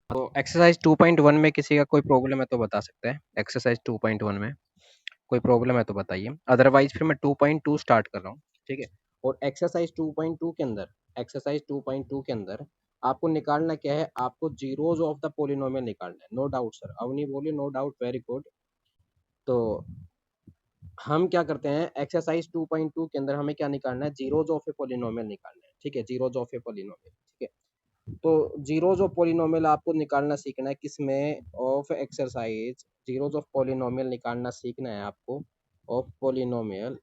तो एक्सरसाइज 2.1 में किसी का कोई प्रॉब्लम है तो बता सकते हैं। एक्सरसाइज 2.1 में कोई प्रॉब्लम है तो बताइए, अदरवाइज फिर मैं 2.2 स्टार्ट कर रहा हूँ। ठीक है। और एक्सरसाइज 2.2 के अंदर आपको निकालना क्या है, आपको जीरोज ऑफ द पोलिनोमियल निकालना है। नो डाउट सर, अवनी बोले नो डाउट, वेरी गुड। तो हम क्या करते हैं, एक्सरसाइज 2.2 के अंदर हमें क्या निकालना है, जीरोज ऑफ ए पोलिनोमियल निकालना है। ठीक है, जीरोज ऑफ ए पोलिनोमियल। ठीक है। तो जीरोज ऑफ पोलिनोमियल आपको निकालना सीखना है किसमें, of exercise. Zeros of polynomial निकालना सीखना है आपको, ऑफ पोलिनोमियल।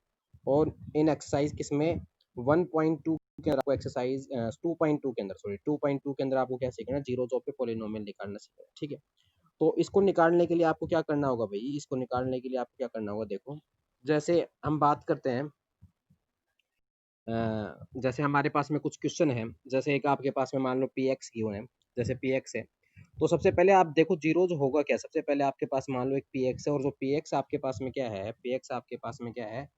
और इन एक्सरसाइज किसमें, 1.2 के अंदर आपको एक्सरसाइज 2.2 के अंदर, सॉरी 2.2 के अंदर आपको क्या सीखना है, जीरोज ऑफ पोलिनोमियल निकालना सीखना है। ठीक है। तो इसको निकालने के लिए आपको क्या करना होगा भाई, इसको निकालने के लिए आपको क्या करना होगा, देखो जैसे हम बात करते हैं, जैसे हमारे पास में कुछ क्वेश्चन है, जैसे एक आपके पास में मान लो पी एक्स गिवन है, जैसे पी एक्स है। तो सबसे पहले आप देखो जीरोज होगा क्या, सबसे पहले आपके पास मान लो एक पी एक्स है, और जो पी एक्स आपके पास में क्या है, पी एक्स आपके पास में क्या है,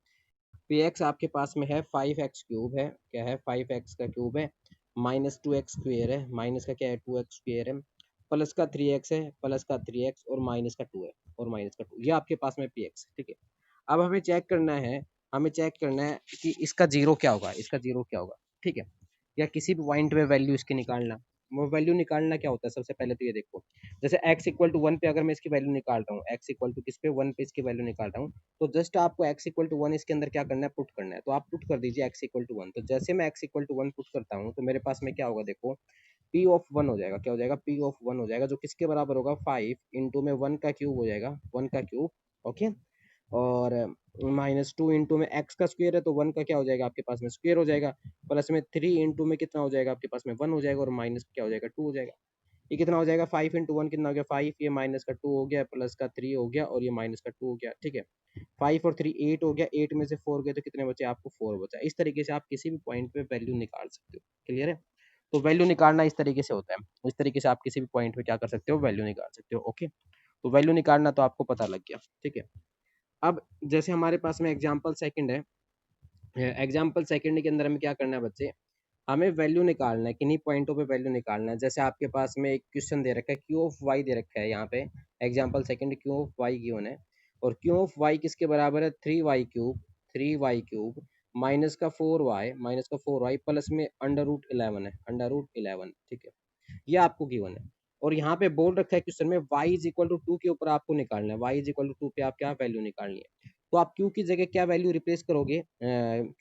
पी एक्स आपके पास में है 5x³ है, क्या है 5x का क्यूब है, -2x² है, माइनस का क्या है 2x² है, प्लस का 3x है, प्लस का 3x और माइनस का 2 है, और माइनस का 2, ये आपके पास में पी एक्स। ठीक है। अब हमें चेक करना है, हमें चेक करना है कि इसका जीरो क्या होगा, इसका जीरो क्या होगा। ठीक है। या किसी भी पॉइंट पे वैल्यू इसकी निकालना, वो वैल्यू निकालना क्या होता है, सबसे पहले तो ये देखो, जैसे x = 1 पे अगर मैं इसकी वैल्यू निकाल रहा हूँ, x किस पे 1 पे इसकी वैल्यू निकाल रहा हूँ, तो जस्ट आपको x = 1 इसके अंदर क्या करना है, पुट करना है। तो आप पुट कर दीजिए x = 1। तो जैसे मैं x = 1 पुट करता हूँ तो मेरे पास में क्या होगा, देखो p(1) हो जाएगा, क्या हो जाएगा, p(1) हो जाएगा, जो किसके बराबर होगा, 5 इंटू में 1 का क्यूब हो जाएगा, 1 का क्यूब। ओके। और -2 इंटू में x का स्क्वायर है, तो 1 का क्या हो जाएगा आपके पास में, स्क्वायर हो जाएगा। प्लस में 3 इंटू में कितना हो जाएगा आपके पास में, 1 हो जाएगा, और माइनस क्या हो जाएगा, 2 हो जाएगा। ये कितना हो जाएगा, 5 इंटू 1 कितना हो गया 5, ये माइनस का 2 हो गया, प्लस का 3 हो गया, और ये माइनस का 2 हो गया। ठीक है। 5 और 3 8 हो गया, 8 में से 4 गए तो कितने बचे आपको, 4 बचा। इस तरीके से आप किसी भी पॉइंट पे वैल्यू निकाल सकते हो। क्लियर है। तो वैल्यू निकालना इस तरीके से होता है, इस तरीके से आप किसी भी पॉइंट पे क्या कर सकते हो, वैल्यू निकाल सकते हो। ओके। तो वैल्यू निकालना तो आपको पता लग गया। ठीक है। अब जैसे हमारे पास में एग्जाम्पल सेकंड है, एग्जाम्पल सेकंड के अंदर हमें क्या करना है बच्चे, हमें वैल्यू निकालना है, किन्हीं पॉइंटों पे वैल्यू निकालना है। जैसे आपके पास में एक क्वेश्चन दे रखा है, क्यू ऑफ वाई दे रखा है यहाँ पे, example second Q of Y given है, और क्यू ऑफ वाई किसके बराबर है, 3y³ 3y³ माइनस का 4y प्लस में √11 है, √11। ठीक है। ये आपको गिवन है, और यहाँ पे बोल रखा है क्वेश्चन में y = 2 के ऊपर आपको निकालना है, y = 2 पे आप क्या वैल्यू निकालनी है। तो आप q की जगह क्या वैल्यू रिप्लेस करोगे,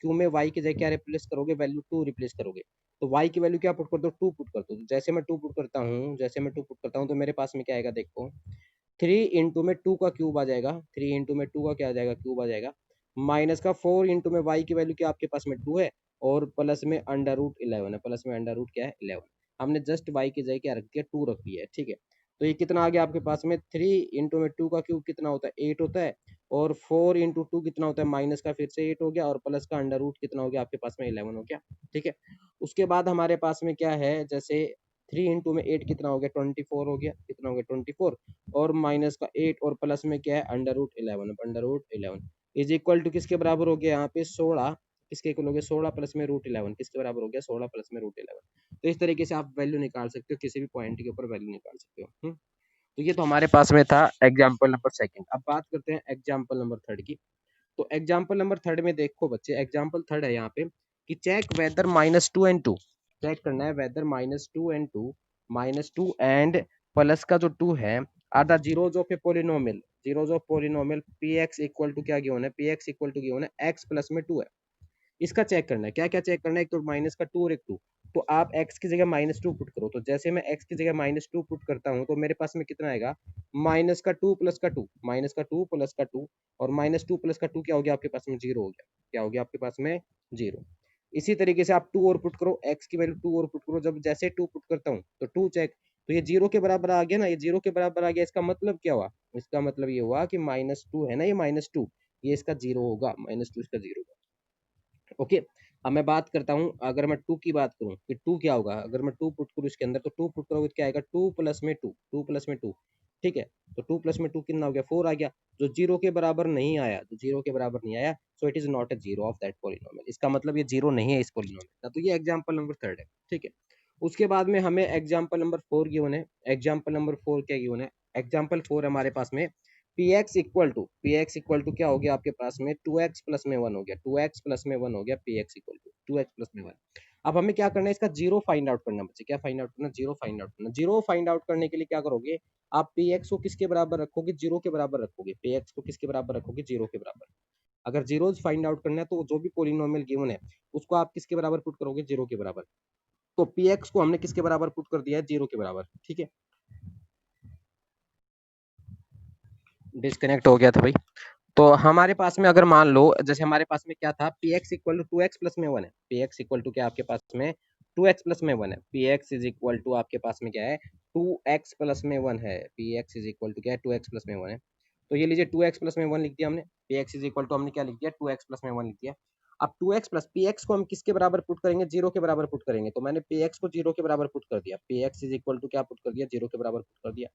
q में y की जगह क्या रिप्लेस करोगे, वैल्यू 2 रिप्लेस करोगे। तो y की वैल्यू क्या पुट कर दो, 2 पुट कर दो। जैसे मैं 2 पुट करता हूँ, तो मेरे पास में क्या आएगा, देखो 3 इंटू में 2 का क्यूब आ जाएगा, 3 इंटू में 2 का क्या आ जाएगा, क्यूब आ जाएगा, माइनस का 4 इंटू में y की वैल्यू क्या आपके पास में 2 है, और प्लस में √11 है, प्लस में अंडर रूट क्या है 11। हमने जस्ट y की जगह क्या रख दिया, 2 रख दिया है। ठीक है। तो ये कितना आ गया आपके पास में, 3 इंटू में 2 का क्यूब कितना होता है, 8 होता है, और 4 इंटू 2 कितना होता है, माइनस का फिर से 8 हो गया, और प्लस का अंडर रूट कितना हो गया आपके पास में, 11 हो गया। ठीक है। उसके बाद हमारे पास में क्या है, जैसे 3 इंटू में 8 कितना हो गया, 24 हो गया, कितना हो गया 24, और माइनस का 8, और प्लस में क्या है under root 11 is equal to किसके बराबर हो गया यहाँ पे 16, किसके इक्वल हो गया 16 प्लस में √11, किसके बराबर हो गया 16 प्लस में √11। तो इस तरीके से आप वैल्यू निकाल सकते हो, किसी भी पॉइंट के ऊपर वैल्यू निकाल सकते हो। तो ये तो हमारे पास में था एग्जाम्पल नंबर सेकंड। अब बात करते हैं एग्जाम्पल नंबर थर्ड की। तो एग्जाम्पल नंबर थर्ड में देखो बच्चे, एग्जाम्पल थर्ड है यहाँ पे कि चेक वेदर -2 and 2, चेक करना है वेदर -2 एंड प्लस का जो 2 है are the zeros of a polynomial, zeros of polynomial P X equal to क्या गिवन है, P X equal to given है x प्लस में 2 है। इसका चेक करना है, क्या क्या चेक करना है, एक तो माइनस का 2 और एक 2। तो आप x की जगह -2 पुट करो, तो जैसे मैं x की जगह -2 पुट करता हूँ तो मेरे पास में कितना आएगा, -2 प्लस का 2, -2 प्लस का 2, और -2 प्लस का 2 क्या हो गया आपके पास में, 0 हो गया, क्या हो गया आपके पास में 0। इसी तरीके से आप 2 और पुट करो, x की वैल्यू 2 और पुट करो, जब जैसे 2 पुट करता हूँ तो 2 चेक, तो ये 0 के बराबर आ गया ना, ये 0 के बराबर आ गया, इसका मतलब क्या हुआ, इसका मतलब ये हुआ कि -2 है ना, ये -2 ये इसका 0 होगा, -2 इसका 0 होगा। ओके। अब मैं बात करता हूँ, अगर मैं 2 की बात करूँ कि 2 क्या होगा, अगर मैं 2 पुट करूँ इसके अंदर, तो 2 पुट करोगे तो क्या आएगा, 2 प्लस में 2, 2 प्लस में 2। ठीक है। तो 2 प्लस में 2 कितना हो गया, 4 आ गया, जो 0 के बराबर नहीं आया, जो 0 के बराबर नहीं आया, so it is not a zero of that polynomial, इसका मतलब ये 0 नहीं है इस पॉलिनोमियल का। तो ये एग्जांपल नंबर थर्ड है। ठीक है। उसके बाद में हमें एग्जाम्पल नंबर 4 गिवन है। एग्जाम्पल नंबर 4 क्या गिवन है? एग्जाम्पल 4 हमारे पास में पी एक्स इक्वल टू क्या हो गया आपके पास में 2x प्लस में 1 हो गया, 2x प्लस में 1 हो गया, P X equal to 2x plus में 1। अब हमें क्या करना है, इसका जीरो फाइंड आउट करना बच्चे। क्या फाइंड आउट करना? जीरो फाइंड आउट करना। जीरो फाइंड आउट करने के लिए क्या करोगे आप? पी एक्स को किसके बराबर रखोगे? जीरो के बराबर रखोगे। पी एक्स को किसके बराबर रखोगे? जीरो के बराबर। अगर जीरोज फाइंड आउट करना है तो जो भी पोलिनोमियल गिवन है उसको आप किसके बराबर पुट करोगे? जीरो के बराबर। तो पी एक्स को हमने किसके बराबर पुट कर दिया है? जीरो के बराबर। ठीक है, डिस्कनेक्ट हो गया था भाई। तो हमारे पास में अगर मान लो जैसे हमारे पास में क्या था, P X equal to two X plus में 1 है। पी एक्स इक्वल टू क्या आपके पास में 2x प्लस में 1 है। P X is equal to आपके पास में क्या है? 2x प्लस में 1 है। P X is equal to क्या है? 2x प्लस में 1 है। तो ये लीजिए 2x प्लस में 1 लिख दिया हमने। P X is equal to हमने क्या लिख दिया? 2x प्लस में 1 लिख दिया। अब 2x प्लस पी एक्स को हम किसके बराबर पुट करेंगे? जीरो के बराबर पुट करेंगे। तो मैंने पी एक्स को जीरो के बराबर पुट कर दिया। P X is equal to क्या पुट कर दिया? जीरो के बराबर पुट कर दिया।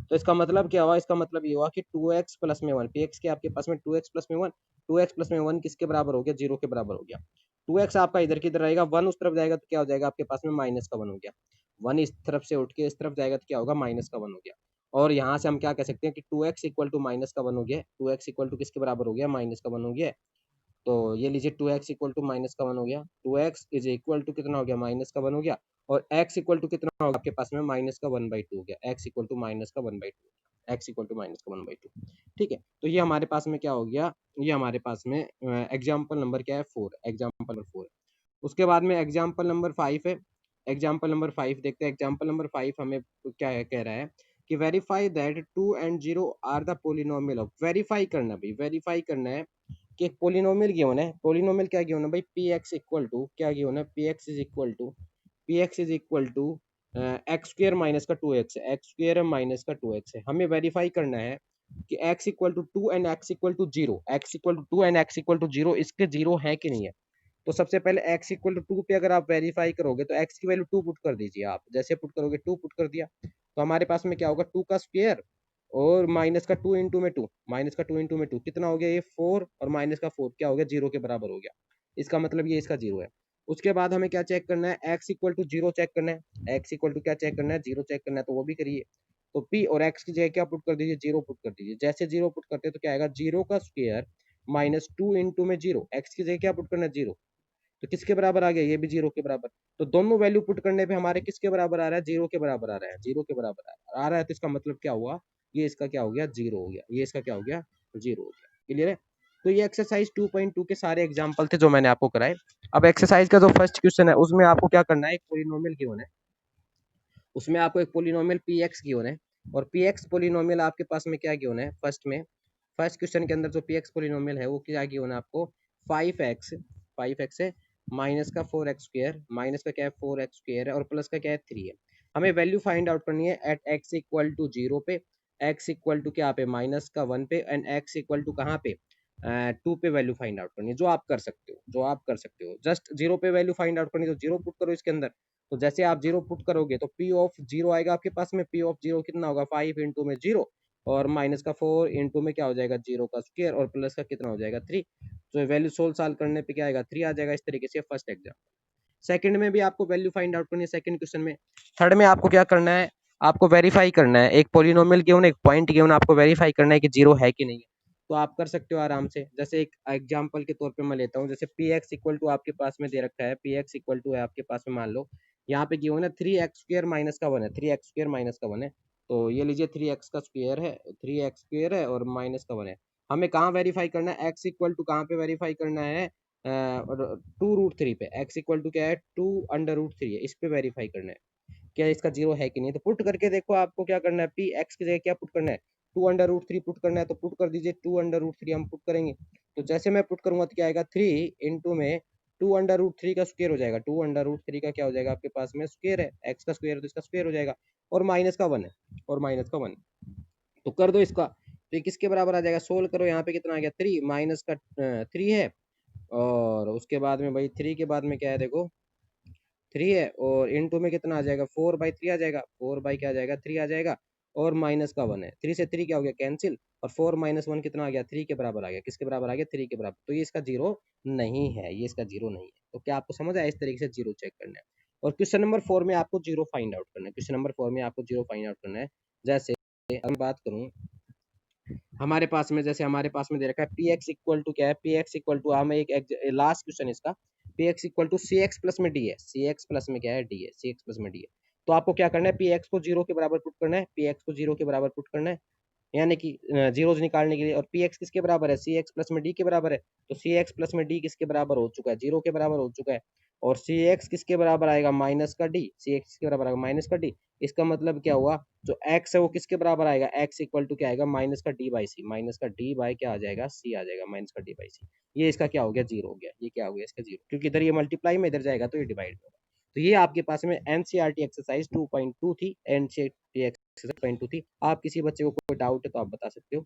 तो इसका मतलब क्या हुआ? इसका मतलब ये हुआ कि 2x प्लस में 1, पी एक्स के आपके पास में 2x प्लस में 1, 2x प्लस में 1 किसके बराबर हो गया? जीरो के बराबर हो गया। 2x आपका इधर की इधर रहेगा, 1 उस तरफ जाएगा तो क्या हो जाएगा आपके पास में? माइनस का 1 हो गया। 1 इस तरफ से उठ के इस तरफ जाएगा तो क्या होगा? माइनस का 1 हो गया। और यहाँ से हम क्या कह सकते हैं कि 2x इक्वल टू माइनस का 1 हो गया। 2x इक्वल टू किसके बराबर हो गया? माइनस का 1 हो गया। तो ये लीजिए 2x इक्वल टू माइनस का 1 हो गया। 2x इज इक्वल टू कितना हो गया? माइनस का 1 हो गया। और x इक्वल टू कितना होगा आपके पास में? माइनस का 1/2 हो गया। x इक्वल टू माइनस का 1/2, x इक्वल टू माइनस का 1/2। ठीक है, तो ये हमारे पास में क्या हो गया? ये हमारे पास में एग्जाम्पल नंबर क्या है? 4। Example number 4। उसके बाद में एग्जाम्पल नंबर 5 है। एग्जाम्पल नंबर 5 देखते हैं। एग्जाम्पल नंबर 5 हमें क्या है, कह रहा है कि verify that 2 and 0 are the polynomial of. Verify करना भाई, वेरीफाई करना है कि एक पोलिनोमियल गिवन है। पोलिनोमियल क्या गिवन है भाई? पी एक्स इक्वल टू क्या गिवन है? P X is equal to X square minus का 2x है। एक्स स्क्र माइनस का 2x है। हमें वेरीफाई करना है कि x equal to 2 and x equal to 0, x equal to 2 and x equal to 0 इसके 0 है कि नहीं है। तो सबसे पहले x इक्वल टू 2 पे अगर आप वेरीफाई करोगे तो x की वैल्यू 2 पुट कर दीजिए आप। जैसे पुट करोगे 2 पुट कर दिया तो हमारे पास में क्या होगा? 2 का स्क्वायर और माइनस का 2 इंटू में 2, माइनस का 2 इंटू में 2 कितना हो गया? ये 4 और माइनस का 4 क्या हो गया? 0 के बराबर हो गया। इसका मतलब ये इसका 0 है। उसके बाद हमें क्या चेक करना है? x इक्वल टू 0 चेक करना है। x इक्वल टू क्या चेक करना है? 0 चेक करना है। तो वो भी करिए। तो p और x की जगह क्या पुट कर दीजिए? 0 पुट कर दीजिए। जैसे 0 पुट करते हैं तो क्या आएगा? 0 का स्क्वायर माइनस 2 इंटू में 0, x की जगह क्या पुट करना है? 0। तो किसके बराबर आ गया? ये भी 0 के बराबर। तो दोनों वैल्यू पुट करने पे हमारे किसके बराबर आ रहा है? 0 के बराबर आ रहा है। 0 के बराबर आ रहा है। तो इसका मतलब क्या हुआ? ये इसका क्या हो गया? 0 हो गया। ये इसका क्या हो गया? 0 हो गया। क्लियर है? तो ये एक्सरसाइज 2.2 के सारे एग्जाम्पल थे जो मैंने आपको कराए। अब एक्सरसाइज का जो फर्स्ट क्वेश्चन है उसमें आपको क्या करना है? एक पोलिनोमियल गिवन है, उसमें आपको एक पोलिनोमियल पी एक्स गिवन है। और पी एक्स पोलिनोमियल आपके पास में क्या गिवन है? फर्स्ट क्वेश्चन के अंदर जो पी एक्स पोलिनोमियल है वो क्या गिवन है आपको? 5x है माइनस का 4x स्क्वायर, माइनस का क्या है? 4x स्क्वायर है और प्लस का क्या है? 3 है। हमें वैल्यू फाइंड आउट करनी है एट x इक्वल टू 0 पे, x इक्वल टू क्या पे? माइनस का 1 पे, एंड x इक्वल टू कहाँ पे? 2 पे वैल्यू फाइंड आउट करनी है। जो आप कर सकते हो, जो आप कर सकते हो, जस्ट 0 पे वैल्यू फाइंड आउट करनी है तो 0 पुट करो इसके अंदर। तो जैसे आप 0 पुट करोगे तो p ऑफ 0 आएगा आपके पास में। p ऑफ 0 कितना होगा? 5 इंटू में 0 और माइनस का 4 इंटू में क्या हो जाएगा? 0 का स्क्वायर और प्लस का कितना हो जाएगा? 3। तो वैल्यू सोल्व सॉल्व करने पे क्या आएगा? 3 आ जाएगा। इस तरीके से फर्स्ट एग्जाम। सेकंड में भी आपको वैल्यू फाइंड आउट करनी है, सेकंड क्वेश्चन में। थर्ड में आपको क्या करना है? आपको वेरीफाई करना है, एक पोलिनोमियल गिवन, एक पॉइंट गिवन, आपको वेरीफाई करना है कि 0 है कि नहीं है। तो आप कर सकते हो आराम से। जैसे एक एग्जांपल के तौर पे मैं लेता हूँ। जैसे पी एक्स इक्वल टू आपके पास में दे रखा है, पी एक्स इक्वल टू है आपके पास में, मान लो यहाँ पे गिवन है 3x स्क्वायर माइनस का 1 है, 3x स्क्वायर माइनस का 1 है। तो ये लीजिए 3x का स्क्वायर है, 3x स्क्वायर है और माइनस का 1 है। हमें कहाँ वेरीफाई करना है? x इक्वल टू कहाँ पे वेरीफाई करना है? 2√3 पे। x इक्वल टू क्या है? 2√3 है, इस पे वेरीफाई करना है क्या इसका 0 है कि नहीं। तो पुट करके देखो आपको क्या करना है। पी एक्स की जगह क्या पुट करना है? 2√3 पुट करना है। तो पुट कर दीजिए 2√3 हम पुट करेंगे। तो जैसे मैं पुट करूंगा तो क्या आएगा? 3 इंटू में 2√3 का स्क्वायर हो जाएगा। 2√3 का क्या हो जाएगा आपके पास में? स्क्वायर है, एक्स का स्क्वायर तो इसका स्क्वायर हो जाएगा। और माइनस का 1 है, और माइनस का 1। तो कर दो इसका। तो ये किसके बराबर आ जाएगा? सोल्व करो। यहाँ पे कितना आ गया? 3 माइनस का 3 है, और उसके बाद में भाई 3 के बाद में क्या है? देखो 3 है, और इनटू में कितना आ जाएगा? 4/3 आ जाएगा। 4 क्या आ जाएगा? 3 आ जाएगा। और माइनस का 1 है, 3 से 3 क्या हो गया? कैंसिल। और 4 माइनस 1 कितना आ गया? 3 के बराबर आ गया। किसके बराबर आ गया? 3 के बराबर। तो ये इसका 0 नहीं है, ये इसका 0 नहीं है। तो क्या आपको समझ आया? इस तरीके से 0 चेक करना है। और क्वेश्चन नंबर 4 में आपको जीरो फाइंड आउट करना है। क्वेश्चन नंबर 4 में आपको जीरो फाइंड आउट करना है। जैसे हम बात करूं, हमारे पास में जैसे हमारे पास में दे रखा है पी एक्स इक्वल टू क्या है, पी एक्स इक्वल टू हमें एक लास्ट क्वेश्चन इसका, P X equal to C X plus में डी है, सी एक्स प्लस में क्या है, डी है, सी एक्स प्लस में डी है। तो आपको क्या करना है, पी एक्स को जीरो के बराबर पुट करना है, पी एक्स को जीरो के बराबर पुट करना है, यानी कि जीरोज निकालने के लिए। और पी एक्स किसके बराबर है, सी एक्स प्लस में डी के बराबर है। तो सी एक्स प्लस में डी किसके बराबर हो चुका है, जीरो के बराबर हो चुका है। और सी एक्स किसके बराबर आएगा, माइनस का डी, सी एक्स किसके बराबर आएगा, माइनस का डी। इसका मतलब क्या हुआ, जो x है वो किसके बराबर आएगा, x इक्वल टू क्या आएगा, माइनस का डी बाई सी, माइनस का डी बाई क्या आ जाएगा, सी आ जाएगा, माइनस का डी बाई सी। ये इसका क्या हो गया, जीरो हो गया। ये क्या हो गया इसका, जीरो, क्योंकि इधर ये मल्टीप्लाई में इधर जाएगा तो ये डिवाइड होगा। तो ये आपके पास में एनसीईआरटी एक्सरसाइज 2.2 थी, एनसीईआरटी एक्सरसाइज 2.2 थी। आप किसी बच्चे को कोई डाउट है तो आप बता सकते हो।